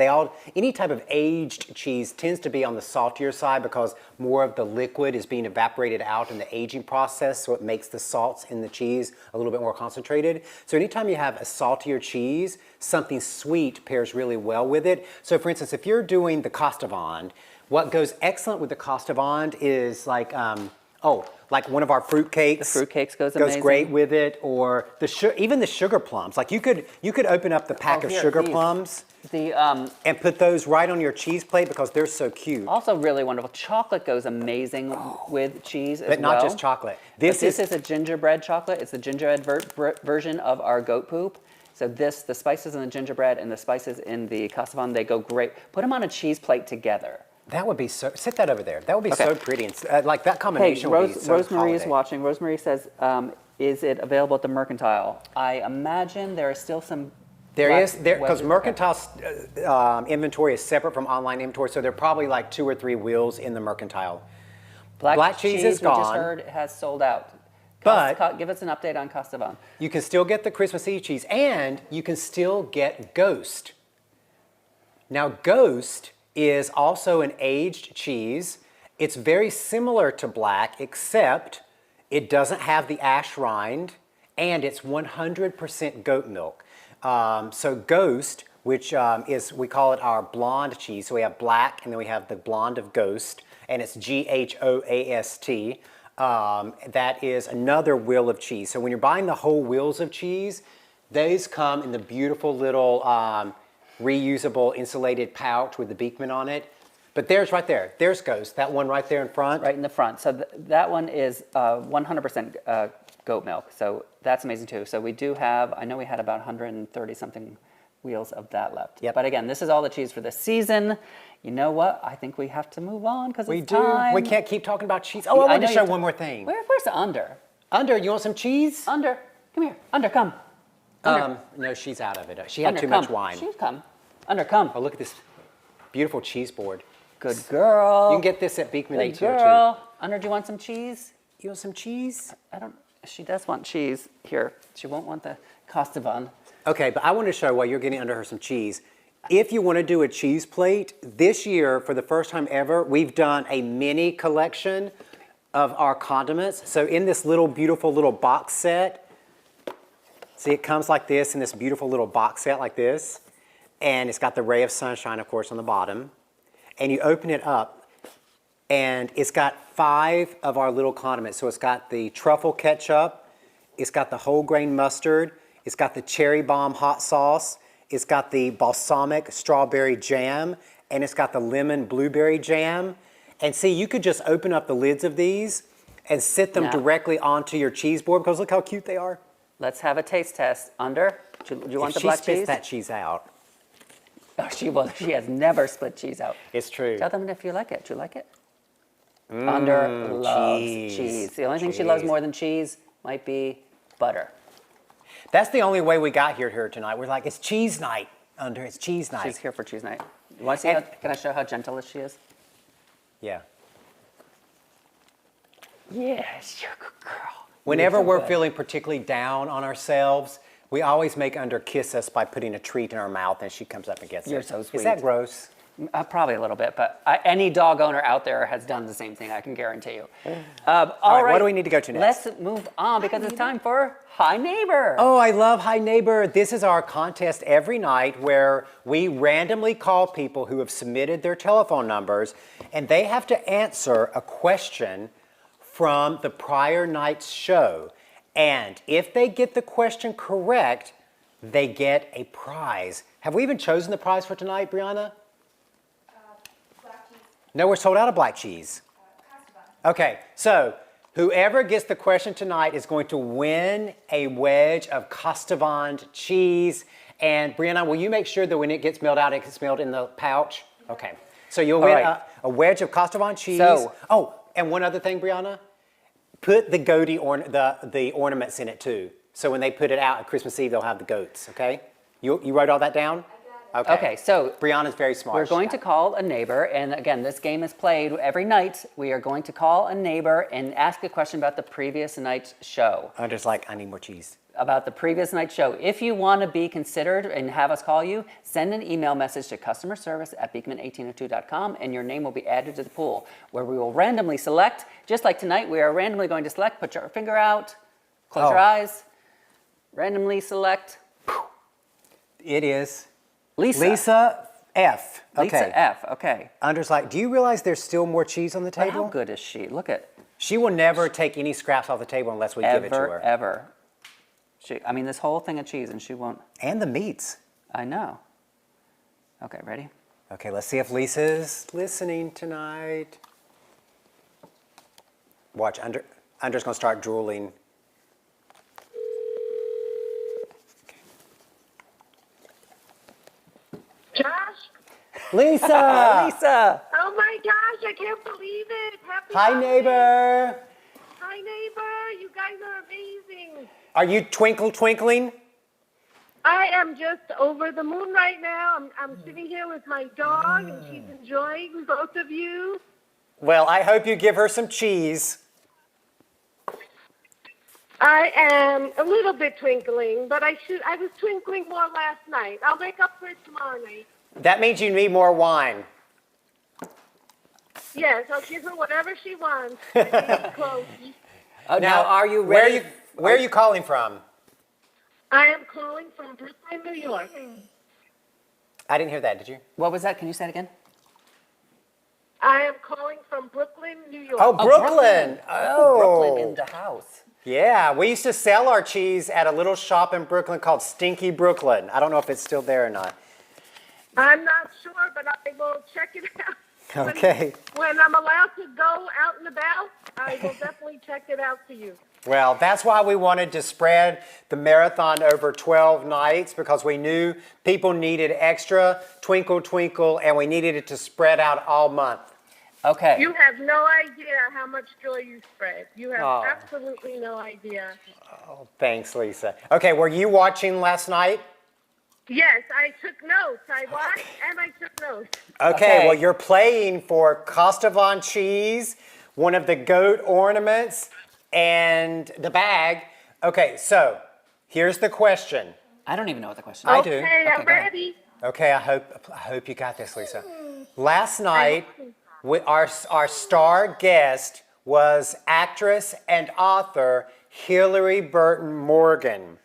any type of aged cheese tends to be on the saltier side because more of the liquid is being evaporated out in the aging process, so it makes the salts in the cheese a little bit more concentrated. So anytime you have a saltier cheese, something sweet pairs really well with it. So for instance, if you're doing the Kastavand, what goes excellent with the Kastavand is like one of our fruit cakes. The fruit cakes goes amazing. Great with it, or even the sugar plums. Like you could open up the pack of sugar plums and put those right on your cheese plate because they're so cute. Also really wonderful. Chocolate goes amazing with cheese as well. But not just chocolate. This is a gingerbread chocolate. It's the gingerbread version of our goat poop. So the spices in the gingerbread and the spices in the Kastavand, they go great. Put them on a cheese plate together. That would be so. Sit that over there. That would be so pretty. And like that combination would be so Rosemary is holiday. watching. Rosemary says, "Is it available at the Mercantile?" I imagine there is still some. Because Mercantile's inventory is separate from online inventory, so there are probably like 2 or 3 wheels in the Mercantile. Black cheese we is just gone. heard has sold out. But give us an update on Castavon. you can still get the Christmas Eve cheese, and you can still get Ghost. Now, Ghost is also an aged cheese. It's very similar to Black, except it doesn't have the ash rind, and it's 100% goat milk. So Ghost, which we call it our blonde cheese. So we have Black, and then we have the blonde of Ghost, and it's Ghoast. That is another wheel of cheese. So when you're buying the whole wheels of cheese, those come in the beautiful little reusable insulated pouch with the Beekman on it. But there's right there. There's Ghost, that one right there in front. Right in the front. So that one is 100% goat milk. So that's amazing too. So we do have, I know we had about 130 something wheels of that left. Yep. But again, this is all the cheese for this season. You know what? I think we have to move on because We it's do. time. We can't keep talking about cheese. Oh, I want know to you show have one more thing. Where's the Under? Under, you want some cheese? Under, come here. Under, come. Under. No, she's out of it. She had Under, too come. much wine. She's come. Under, come. Oh, look at this beautiful cheese board. Good girl. You can get this at Beekman Good 1802. girl. Under, do you want some cheese? You want some cheese? I don't. She does want cheese. Here, she won't want the Castavon. Okay, but I want to show while you're getting under her some cheese. If you want to do a cheese plate, this year, for the first time ever, we've done a mini collection of our condiments. So in this little beautiful little box set, see it comes like this in this beautiful little box set like this. And it's got the ray of sunshine, of course, on the bottom. And you open it up, and it's got 5 of our little condiments. So it's got the truffle ketchup, it's got the whole grain mustard, it's got the cherry bomb hot sauce, it's got the balsamic strawberry jam, and it's got the lemon blueberry jam. And see, you could just open up the lids of these and sit them Now- directly onto your cheese board, because look how cute they are. Let's have a taste test. Under, do you want If the she black spits cheese? that cheese out, Oh, she will. She has never split cheese out. it's true. Tell them if you like it. Do you like it? Under loves cheese. The only thing she loves cheese. more than cheese might be butter. That's the only way we got here tonight. We're like, it's cheese night, Under, it's cheese night. She's here for cheese night. You want to see? And- Can I show how gentle she is? Yeah. Yes, you're a good girl. Whenever You're so we're good. feeling particularly down on ourselves, we always make Under kiss us by putting a treat in our mouth, and she comes up and gets You're it. so Is sweet. that gross? Probably a little bit, but any dog owner out there has done the same thing, I can guarantee you. All right, what do we need to go to next? Let's move on because it's time for Hi Neighbor. Oh, I love Hi Neighbor. This is our contest every night where we randomly call people who have submitted their telephone numbers, and they have to answer a question from the prior night's show. And if they get the question correct, they get a prize. Have we even chosen the prize for tonight, Brianna? Black cheese, No, we're sold out of black cheese. Castavon. Okay, so whoever gets the question tonight is going to win a wedge of Castavon cheese. And Brianna, will you make sure that when it gets mailed out, it gets mailed in the pouch? Okay, so you'll win right. a wedge of Castavon cheese. So- oh, and one other thing, Brianna, put the goatee the ornaments in it too. So when they put it out at Christmas Eve, they'll have the goats. Okay, you wrote all that down? Okay. Okay, so Brianna's very smart. we're going to call a neighbor, and again, this game is played every night. We are going to call a neighbor and ask a question about the previous night's show. I'm just like, I need more cheese. About the previous night's show. If you want to be considered and have us call you, send an email message to customerservice@beekman1802.com, and your name will be added to the pool, where we will randomly select. Just like tonight, we are randomly going to select. Put your finger out, close your Oh. eyes, randomly select. It is Lisa. Lisa F. Okay. Lisa F. Okay. Under's like, do you realize there's still more cheese on the But table? how good is she? Look at She will never take any scraps off the table unless we give it to her. ever. I mean, this whole thing of cheese, and she won't. And the meats. I know. Okay, ready? Okay, let's see if Lisa's listening tonight. Watch, Under's gonna start drooling. Josh? Lisa! Lisa. Oh my gosh, I can't believe it. Happy Hi, holidays. neighbor. Hi, neighbor. You guys are amazing. Are you twinkling? I am just over the moon right now. I'm sitting here with my dog, and she's enjoying both of you. Well, I hope you give her some cheese. I am a little bit twinkling, but I was twinkling more last night. I'll make up for it tomorrow night. That means you need more wine. Yes, I'll give her whatever she wants. I need clothes. Now, are you ready? Where are you calling from? I am calling from Brooklyn, New York. I didn't hear that, did you? What was that? Can you say it again? I am calling from Brooklyn, New York. Oh, Brooklyn. Oh, Brooklyn in the house. Yeah, we used to sell our cheese at a little shop in Brooklyn called Stinky Brooklyn. I don't know if it's still there or not. I'm not sure, but I will check it out. Okay. When I'm allowed to go out and about, I will definitely check it out for you. Well, that's why we wanted to spread the marathon over 12 nights, because we knew people needed extra twinkle twinkle, and we needed it to spread out all month. Okay. You have no idea how much joy you spread. You have absolutely no idea. Oh, thanks, Lisa. Okay, were you watching last night? Yes, I took notes. I watched and I took notes. Okay, well, you're playing for Costavon cheese, one of the goat ornaments, and the bag. Okay, so here's the question. I don't even know what the question I is. do. Okay, I'm go ahead. ready. Okay, I hope you got this, Lisa. Last night, our star guest was actress and author Hillary Burton Morgan.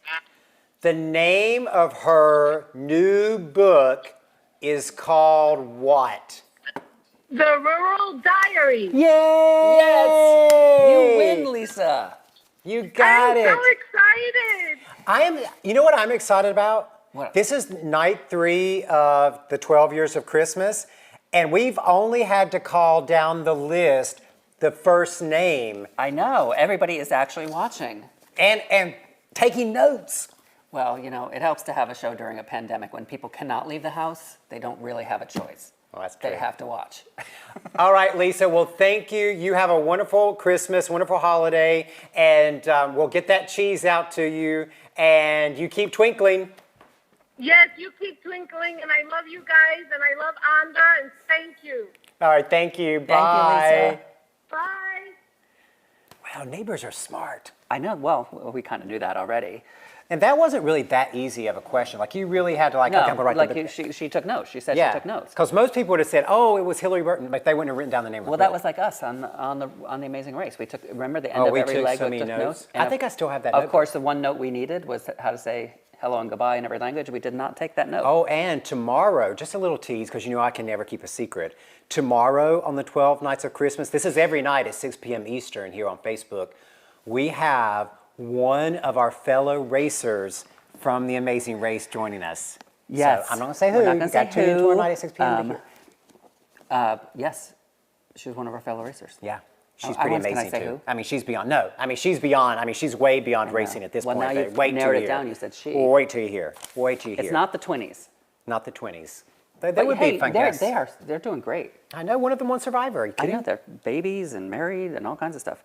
The name of her new book is called what? The Rural Diary. Yay! Yes! You win, Lisa. You got it. I'm so excited. You know what I'm excited about? What? This is night 3 of the 12 years of Christmas, and we've only had to call down the list the first name I know. Everybody is actually watching. and taking notes. Well, you know, it helps to have a show during a pandemic. When people cannot leave the house, they don't really have a choice. Well, that's They true. have to watch. All right, Lisa. Well, thank you. You have a wonderful Christmas, wonderful holiday, and we'll get that cheese out to you. And you keep twinkling. Yes, you keep twinkling, and I love you guys, and I love Anda, and thank you. All right, thank you. Thank you, Bye. Lisa. Bye. Wow, neighbors are smart. I know. Well, we kind of knew that already. And that wasn't really that easy of a question. Like, you really had to, like, No, okay, I'm gonna write the book. she took notes. She said Yeah, she took notes. because most people would have said, "Oh, it was Hillary Burton," but they wouldn't have written down the name. Well, of the that book. was like us on the Amazing Race. We took, remember the end Oh, of we every took leg so we many took notes. And I think I still have that Of notebook. course, the one note we needed was how to say hello and goodbye in every language. We did not take that note. Oh, and tomorrow, just a little tease, because you know I can never keep a secret. Tomorrow on the 12 Nights of Christmas, this is every night at 6 p.m. Eastern here on Facebook, we have one of our fellow racers from the Amazing Race joining us. Yes. So I'm not going to say who. We're not You gonna got to say tune in tomorrow who. night at 6 p.m. to hear. Yes, she was one of our fellow racers. Yeah. She's I pretty was gonna amazing say too. who? I mean, she's beyond. No, I mean, she's beyond. I mean, she's way beyond racing at this Well, point. now but you've wait till narrowed you it hear. down. You said she. Well, wait till you hear. Wait till you hear. It's not the 20s. Not the 20s. They But would hey, be fun they're, guests. they're doing great. I know one of them won Survivor. Are you I kidding? know they're babies and married and all kinds of stuff.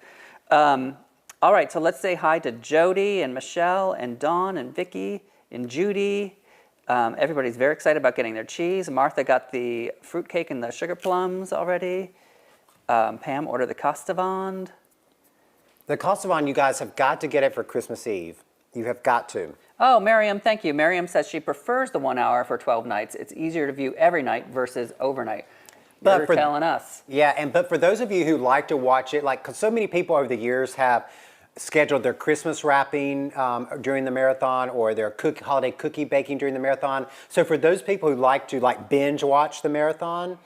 All right, so let's say hi to Jody and Michelle and Dawn and Vicky and Judy. Everybody's very excited about getting their cheese. Martha got the fruitcake and the sugar plums already. Pam ordered the Costavond. The Kosovan, you guys have got to get it for Christmas Eve. You have got to. Oh, Miriam, thank you. Miriam says she prefers the 1 hour for 12 nights. It's easier to view every night versus overnight. But You're for- telling us. Yeah, but for those of you who like to watch it, like, because so many people over the years have scheduled their Christmas wrapping during the marathon, or their holiday cookie baking during the marathon. So for those people who like to binge watch the marathon,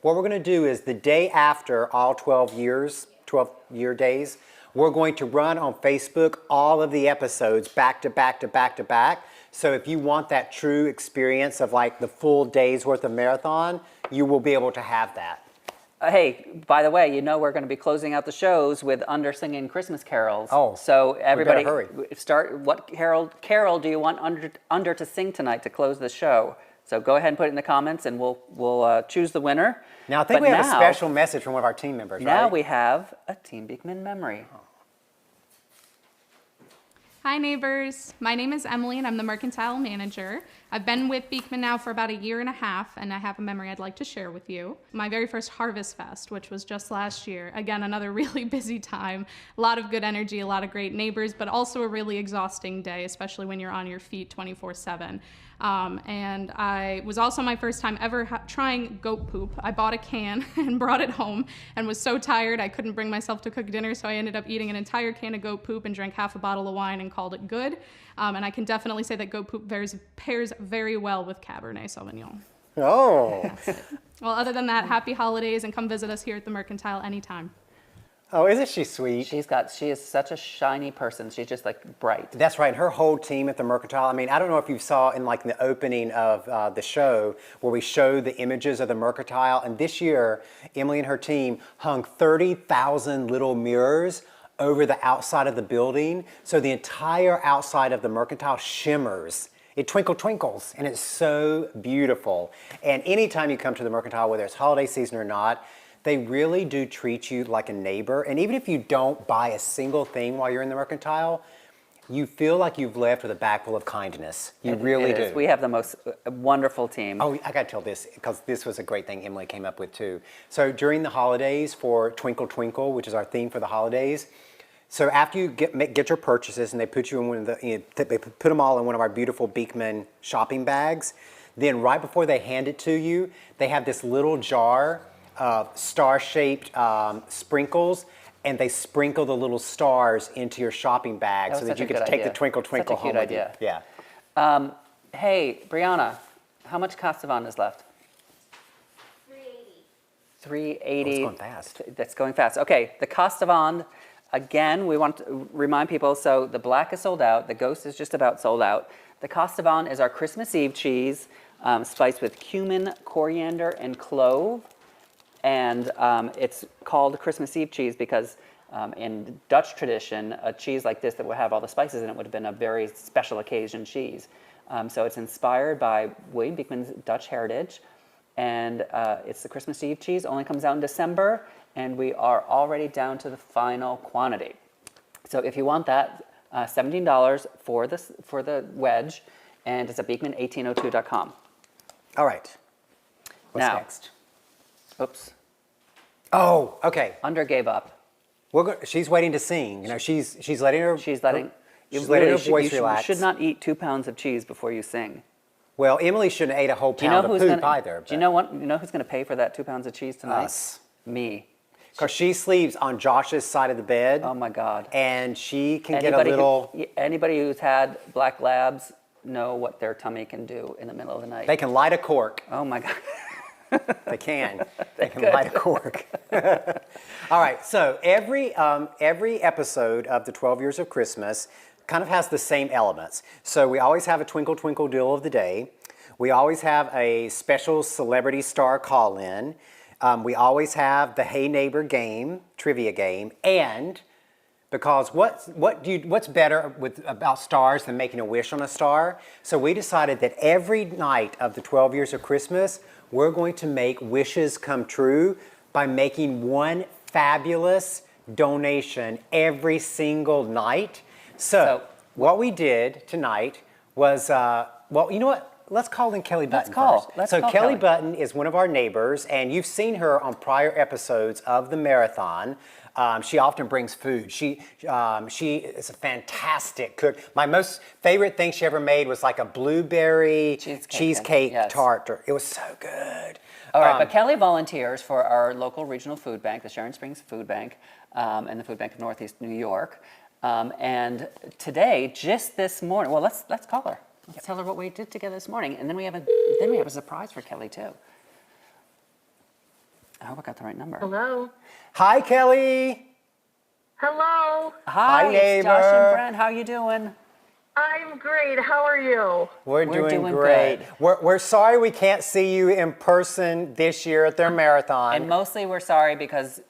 what we're going to do is the day after all 12-year days, we're going to run on Facebook all of the episodes back to back to back to back. So if you want that true experience of the full day's worth of marathon, you will be able to have that. Hey, by the way, you know we're going to be closing out the shows with under singing Christmas carols. Oh, so everybody, hurry. start. What carol do you want under to sing tonight to close the show? So go ahead and put it in the comments, and we'll choose the winner. Now I think we have a special message from one of our team members. Now right? we have a Team Beekman memory. Hi neighbors, my name is Emily and I'm the Mercantile Manager. I've been with Beekman now for about 1.5 years, and I have a memory I'd like to share with you. My very first Harvest Fest, which was just last year. Again, another really busy time, a lot of good energy, a lot of great neighbors, but also a really exhausting day, especially when you're on your feet 24/7. And I was also my first time ever trying goat poop. I bought a can and brought it home and was so tired I couldn't bring myself to cook dinner, so I ended up eating an entire can of goat poop and drank half a bottle of wine and called it good. And I can definitely say that goat poop pairs very well with Cabernet Sauvignon. Oh. Well, other than that, happy holidays, and come visit us here at the Mercantile anytime. Oh, isn't she sweet? She is such a shiny person. She's just like bright. That's right. And her whole team at the Mercantile. I mean, I don't know if you saw in like the opening of the show where we showed the images of the Mercantile. And this year, Emily and her team hung 30,000 little mirrors over the outside of the building. So the entire outside of the Mercantile shimmers. It twinkles, and it's so beautiful. And anytime you come to the Mercantile, whether it's holiday season or not, they really do treat you like a neighbor. And even if you don't buy a single thing while you're in the Mercantile, you feel like you've left with a bag full of kindness. You really do. We have the most wonderful team. Oh, I got to tell this, because this was a great thing Emily came up with too. So during the holidays for Twinkle Twinkle, which is our theme for the holidays, so after you get your purchases and they put you in one of the, they put them all in one of our beautiful Beekman shopping bags, then right before they hand it to you, they have this little jar of star-shaped sprinkles, and they sprinkle the little stars into your shopping bag so that you can take the Twinkle Twinkle home with you. Yeah. Hey, Brianna, how much Castavan is left? 380. 380. Oh, it's going fast. That's going fast. Okay, the Castavan, again, we want to remind people, so the black is sold out, the ghost is just about sold out. The Castavan is our Christmas Eve cheese, spiced with cumin, coriander, and clove. And it's called Christmas Eve cheese because in Dutch tradition, a cheese like this that would have all the spices in it would have been a very special occasion cheese. So it's inspired by William Beekman's Dutch heritage. And it's the Christmas Eve cheese, only comes out in December, and we are already down to the final quantity. So if you want that, $17 for the wedge, and it's at beekman1802.com. All right. What's Now, next? Oops. Oh, okay. Under gave up. She's waiting to sing. You know, she's letting her. She's letting her voice relax. You should not eat 2 pounds of cheese before you sing. Well, Emily shouldn't have ate a whole pound of poop either. Do you know what? You know who's going to pay for that 2 pounds of cheese tonight? Us. Me. Because she sleeps on Josh's side of the bed. Oh my God. And she can get a little. Anybody who's had black labs know what their tummy can do in the middle of the night. They can light a cork. Oh my God. They can. They can light a cork. All right. So every episode of the 12 Years of Christmas kind of has the same elements. So we always have a Twinkle Twinkle Deal of the Day. We always have a special celebrity star call-in. We always have the Hey Neighbor game, trivia game, and because what's better about stars than making a wish on a star? So we decided that every night of the 12 Years of Christmas, we're going to make wishes come true by making one fabulous donation every single night. So what we did tonight was, well, you know what? Let's call in Kelly Button first. Let's call Kelly Button is one of our neighbors, and you've seen her on prior episodes of the marathon. She often brings food. She is a fantastic cook. My most favorite thing she ever made was like a blueberry cheesecake yes. tart. It was so good. All right, but Kelly volunteers for our local regional food bank, the Sharon Springs Food Bank, and the Food Bank of Northeast New York. And today, just this morning, well, let's call her. Let's tell her what we did together this morning, and then we have a surprise for Kelly too. I hope I got the right number. Hello. Hi, Kelly. Hello. Hi, neighbor. it's Josh and Brent. How you doing? I'm great. How are you? We're We're doing doing great. good. We're sorry we can't see you in person this year at their marathon. And mostly we're sorry because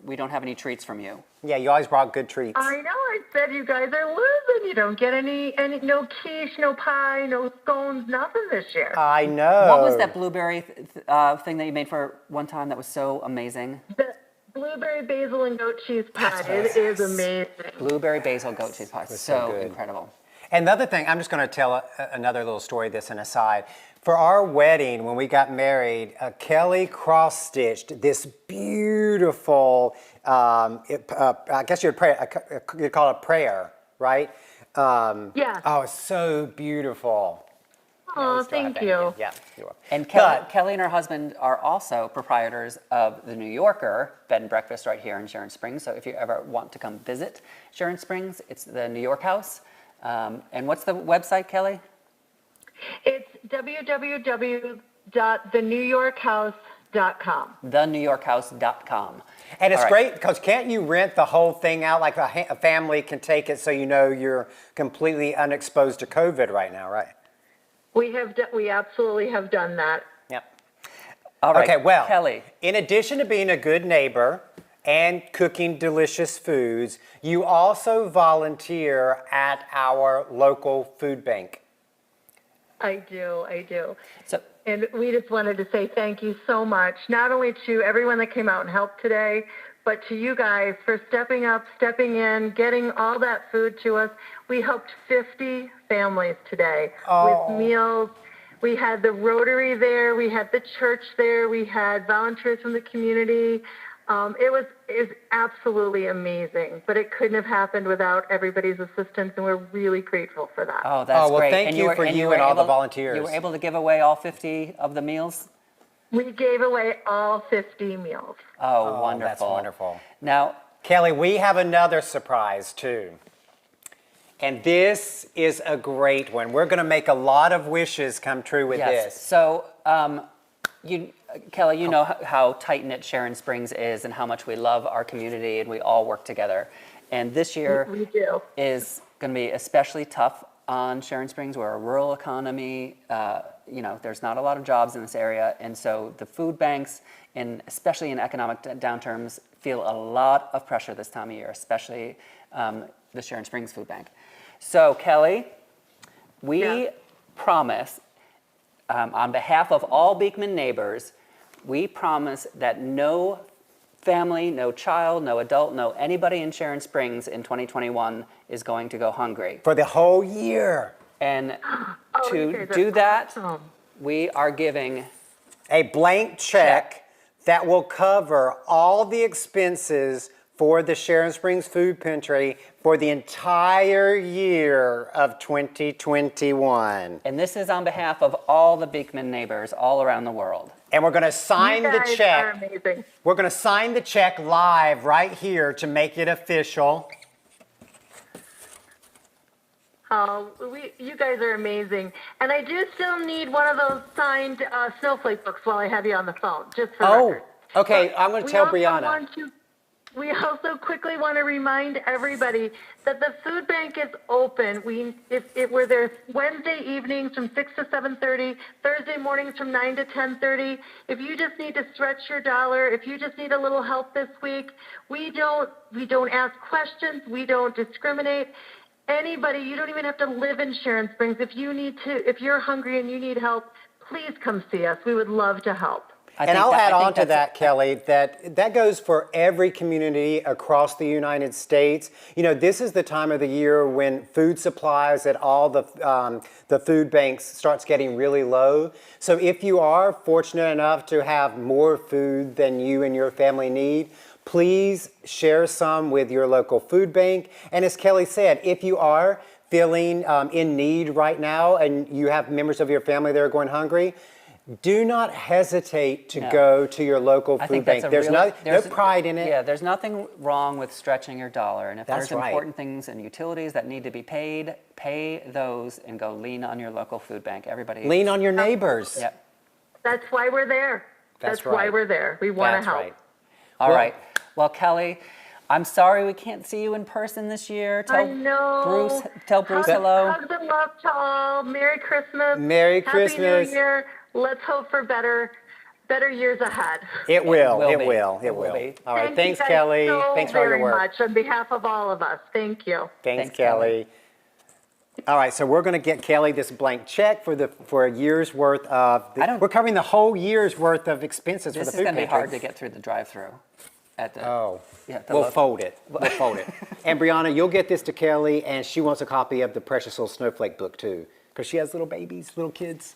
we don't have any treats from you. Yeah, you always brought good treats. I know. I said you guys are losing. You don't get any no quiche, no pie, no scones, nothing this year. I know. What was that blueberry thing that you made for one time that was so amazing? The blueberry basil and goat cheese pie. It is amazing. Blueberry basil goat cheese pie. so So good. incredible. Another thing, I'm just going to tell another little story, this an aside. For our wedding, when we got married, Kelly cross-stitched this beautiful, I guess you'd call it prayer, right? Yes. Oh, it's so beautiful. Oh, Let's try thank that you. again. Yeah, you're welcome. And But- Kelly and her husband are also proprietors of the New Yorker bed and breakfast right here in Sharon Springs. So if you ever want to come visit Sharon Springs, it's the New York House. And what's the website, Kelly? It's www.thenewyorkhouse.com. thenewyorkhouse.com. And it's All right. great because can't you rent the whole thing out like a family can take it so you know you're completely unexposed to COVID right now, right? We absolutely have done that. Yep. All right, Okay, well, Kelly. in addition to being a good neighbor and cooking delicious foods, you also volunteer at our local food bank. I do. So, And we just wanted to say thank you so much, not only to everyone that came out and helped today, but to you guys for stepping up, stepping in, getting all that food to us. We helped 50 families today with meals. We had the Rotary there. We had the church there. We had volunteers from the community. It was absolutely amazing, but it couldn't have happened without everybody's assistance, and we're really grateful for that. oh, that's well, great. thank you for you and all the volunteers. You were able to give away all 50 of the meals? We gave away all 50 meals. Oh, wonderful. That's wonderful. Now, Kelly, we have another surprise too. And this is a great one. We're going to make a lot of wishes come true with yes. this. So, Kelly, you know how tight-knit Sharon Springs is and how much we love our community and we all work together. And this year We do. is going to be especially tough on Sharon Springs. We're a rural economy. There's not a lot of jobs in this area. And so the food banks, and especially in economic downturns, feel a lot of pressure this time of year, especially the Sharon Springs Food Bank. So, Kelly, we promise, on behalf of all Beekman neighbors, we promise that no family, no child, no adult, no anybody in Sharon Springs in 2021 is going to go hungry. For the whole year. And you to guys are do that, awesome. we are giving A blank check that will cover all the expenses for the Sharon Springs Food Pantry for the entire year of 2021. and this is on behalf of all the Beekman neighbors all around the world. And we're going to sign You the guys are check. amazing. We're going to sign the check live right here to make it official. Oh, you guys are amazing. And I do still need one of those signed snowflake books while I have you on the phone, just for Oh, record. okay. But I'm going to we tell also Brianna. We also quickly want to remind everybody that the food bank is open. We're there Wednesday evenings from 6 to 7:30, Thursday mornings from 9 to 10:30. If you just need to stretch your dollar, if you just need a little help this week, we don't ask questions. We don't discriminate. Anybody, you don't even have to live in Sharon Springs. If you're hungry and you need help, please come see us. We would love to help. And I'll add on to that, Kelly, that goes for every community across the United States. You know, this is the time of the year when food supplies at all the food banks starts getting really low. So if you are fortunate enough to have more food than you and your family need, please share some with your local food bank. And as Kelly said, if you are feeling in need right now and you have members of your family that are going hungry, do not hesitate to go to your local I food think bank. that's There's no pride in it. Yeah, there's nothing wrong with stretching your dollar. And if That's there's right. important things and utilities that need to be paid, pay those and go lean on your local food bank. Everybody. Lean on your neighbors. Yep. That's why we're there. That's why right. we're there. We want That's to help. right. All Well- right. Well, Kelly, I'm sorry we can't see you in person this year. I know. Tell Bruce hello. Hugs and love to all. Merry Christmas. Merry Happy Christmas. New Year. Let's hope for better years ahead. It will. will It be. will. It It will will. be. All right. Thank Thanks, you guys Kelly. so Thanks for all your very work. much on behalf of all of us. Thank you. Thanks, Kelly. Kelly. All right, so we're going to get Kelly this blank check for a year's worth of. We're covering the whole year's worth of expenses for This the is food going to be pantry. hard to get through the drive-through. at the. Oh, Yeah, the we'll logo. fold it. We'll fold it. And Brianna, you'll get this to Kelly, and she wants a copy of the Precious Little Snowflake book too, because she has little babies, little kids.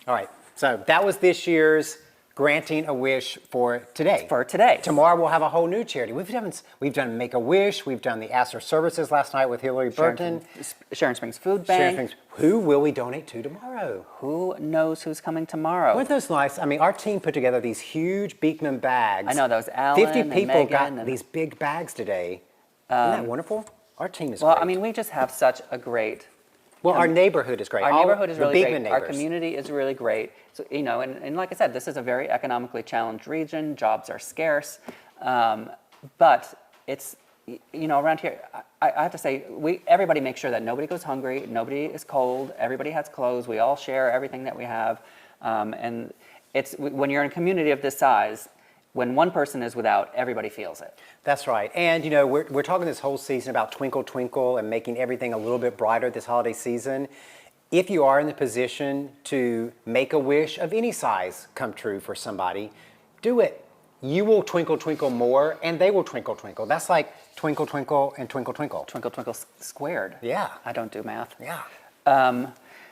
All right, so that was this year's Granting a Wish for today. For today. Tomorrow we'll have a whole new charity. We've done Make a Wish. We've done the Astor Services last night with Hillary Burton. Sharon Springs Food Sharon Bank. Springs. Who will we donate to tomorrow? Who knows who's coming tomorrow? Weren't those nice? I mean, our team put together these huge Beekman bags. I know, those Alan 50 and people Megan got and- these big bags today. Isn't that wonderful? Our team is Well, great. I mean, we just have such a great. well, our neighborhood is great. Our All neighborhood is the really Beekman great. Our neighbors. community is really great. So, you know, and like I said, this is a very economically challenged region. Jobs are scarce. But it's, you know, around here, I have to say, everybody makes sure that nobody goes hungry, nobody is cold, everybody has clothes, we all share everything that we have. And it's, when you're in a community of this size, when one person is without, everybody feels it. That's right. And, you know, we're talking this whole season about Twinkle Twinkle and making everything a little bit brighter this holiday season. If you are in the position to make a wish of any size come true for somebody, do it. You will twinkle, twinkle more, and they will twinkle, twinkle. That's like twinkle, twinkle, and twinkle, twinkle. Twinkle, twinkle squared. Yeah. I don't do math. Yeah.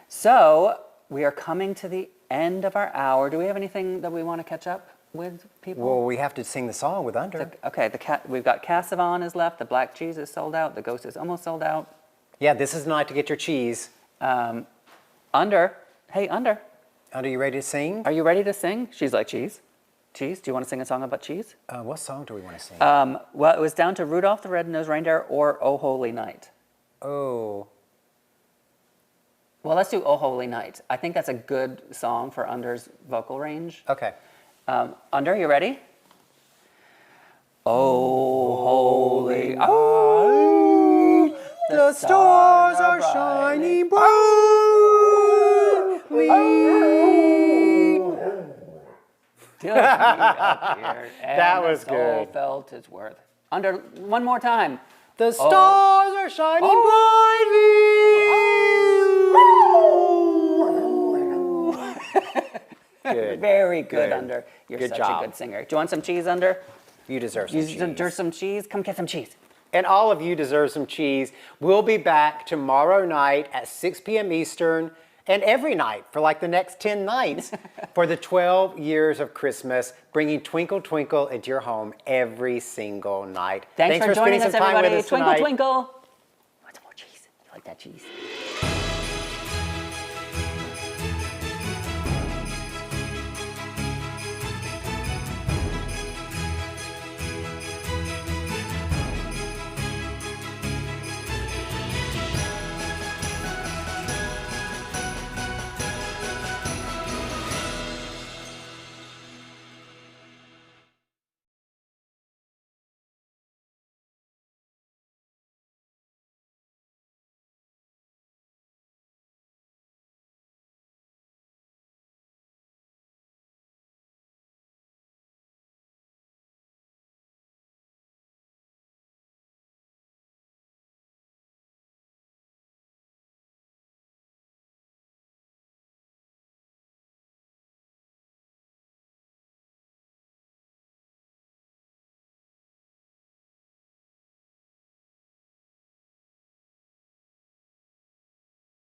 So we are coming to the end of our hour. Do we have anything that we want to catch up with people? Well, we have to sing the song with Under. Okay, we've got Cassavon is left, the black cheese is sold out, the ghost is almost sold out. Yeah, this is the night to get your cheese. Under, hey, Under, Under, you ready to sing? are you ready to sing? She's like, cheese? Cheese? Do you want to sing a song about cheese? What song do we want to sing? Well, it was down to Rudolph the Red-Nosed Reindeer or Oh Holy Night. Oh. Well, let's do Oh Holy Night. I think that's a good song for Under's vocal range. Okay. Under, you ready? Oh, holy, oh, The stars are shining brightly. That was good. Felt its worth. Under, one more time. The stars are shining brightly. Good. Very good, Good. Under. You're Good such job. a good singer. Do you want some cheese, Under? You deserve some You cheese. deserve some cheese? Come get some cheese. And all of you deserve some cheese. We'll be back tomorrow night at 6 p.m. Eastern and every night for like the next 10 nights for the 12 years of Christmas, bringing Twinkle Twinkle into your home every single night. Thanks for joining spending us, some time with everybody. us Twinkle, tonight. twinkle. Want some more cheese? You like that cheese?